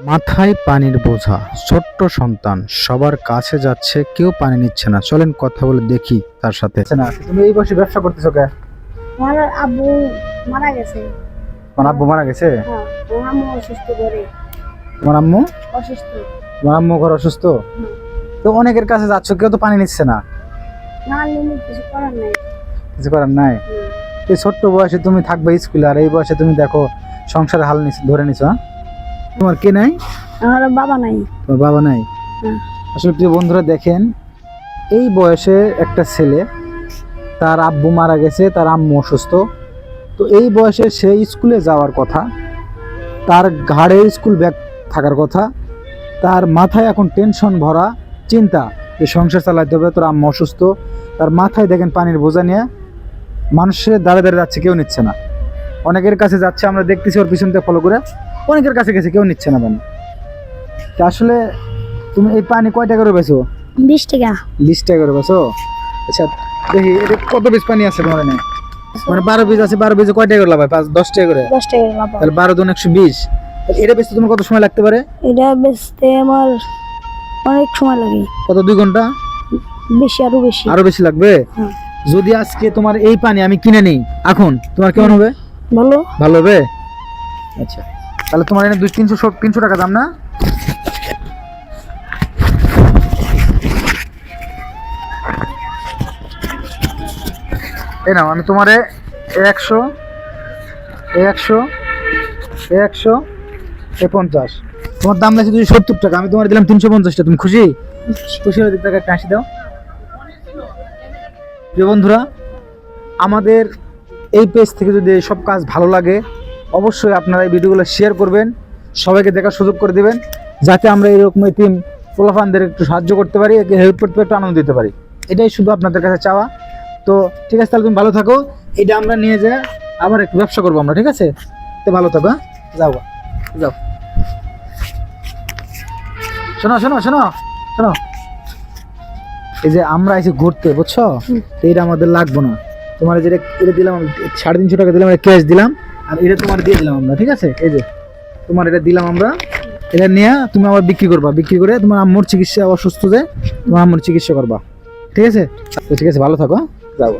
মাথায় পানির বোঝা, ছোট্ট সন্তান সবার কাছে যাচ্ছে, কেউ পানি নিচ্ছে না। চলেন কথা বলে দেখি তার সাথে। না, তুমি এই বসে ব্যবসা করতেছো কে? আমার আব্বু মারা গেছে। তোমার আব্বু মারা গেছে? হ্যাঁ, আমার আম্মু অসুস্থ করে। তোমার আম্মু অসুস্থ। তোমার আম্মু ঘর অসুস্থ? তো অনেকের কাছে যাচ্ছ, কেউ তো পানি নিচ্ছে না। না নিলে কিছু করার নাই। কিছু করার নাই। এই ছোট্ট বয়সে তুমি থাকবে স্কুলে, আর এই বয়সে তুমি দেখো সংসারের হাল ধরে নিছো। হ্যাঁ, তোমার কে নাই? আমার বাবা নাই। তোমার বাবা নাই? আসলে প্রিয় বন্ধুরা দেখেন, এই বয়সে একটা ছেলে, তার আব্বু মারা গেছে, তার আম্মু অসুস্থ। তো এই বয়সে সে স্কুলে যাওয়ার কথা, তার ঘাড়ে স্কুল ব্যাগ থাকার কথা, তার মাথায় এখন টেনশন ভরা চিন্তা যে সংসার চালাতে হবে, তোর আম্মু অসুস্থ। তার মাথায় দেখেন পানির বোঝা নিয়ে মানুষের দাঁড়িয়ে দাঁড়িয়ে যাচ্ছে, কেউ নিচ্ছে না। অনেকের কাছে যাচ্ছে, আমরা দেখতেছি ওর পিছন থেকে ফলো করে, অনেকের কাছে গেছে, কেউ নিচ্ছে না পানি। তা আসলে তুমি এই পানি কয় টাকা করে বেছো? 20 টাকা। 20 টাকা করে বেছো? আচ্ছা দেখি এটা কত পিস পানি আছে তোমার এনে? মানে 12 পিস আছে, 12 পিসে কয় টাকা করে লাভ হয়? 10 টাকা করে। 10 টাকা লাভ হয়। তাহলে 12 দুন 120। তাহলে এটা বেচতে তোমার কত সময় লাগতে পারে? এটা বেচতে আমার অনেক সময় লাগে। কত, 2 ঘন্টা? বেশি, আরো বেশি। আরো বেশি লাগবে? যদি আজকে তোমার এই পানি আমি কিনে নিই এখন, তোমার কেমন হবে? ভালো। ভালো হবে? আচ্ছা তাহলে তোমার এনে 300 টাকা দাম না? এই নাও, আমি তোমারে 100 50, তোমার দাম লাগছে 270 টাকা, আমি তোমার দিলাম 350 টাকা। তুমি খুশি? খুশি হলে টাকা একটা হাসি দাও। প্রিয় বন্ধুরা, আমাদের এই পেজ থেকে যদি সব কাজ ভালো লাগে, অবশ্যই আপনারা এই ভিডিওগুলো শেয়ার করবেন, সবাইকে দেখার সুযোগ করে দেবেন, যাতে আমরা এরকম টিম পোলাপানদের একটু সাহায্য করতে পারি, হেল্প করতে পারি, একটু আনন্দ দিতে পারি। এটাই শুধু আপনাদের কাছে চাওয়া। তো ঠিক আছে, তাহলে তুমি ভালো থাকো। এটা আমরা নিয়ে যাই, আবার একটু ব্যবসা করবো আমরা, ঠিক আছে? তো ভালো থাকো। হ্যাঁ, যাও যাও। শোনো শোনো শোনো শোনো, এই যে আমরা এসে ঘুরতে, বুঝছো? তো এটা আমাদের লাগবে না। তোমার যেটা এটা দিলাম, 350 টাকা দিলাম, ক্যাশ দিলাম, আর এটা তোমার দিয়ে দিলাম আমরা, ঠিক আছে? এই যে তোমার এটা দিলাম আমরা, এটা নিয়ে তুমি আবার বিক্রি করবা, বিক্রি করে তোমার আম্মুর চিকিৎসা, অসুস্থ যে তোমার আম্মুর চিকিৎসা করবা, ঠিক আছে? তো ঠিক আছে, ভালো থাকো। যাও।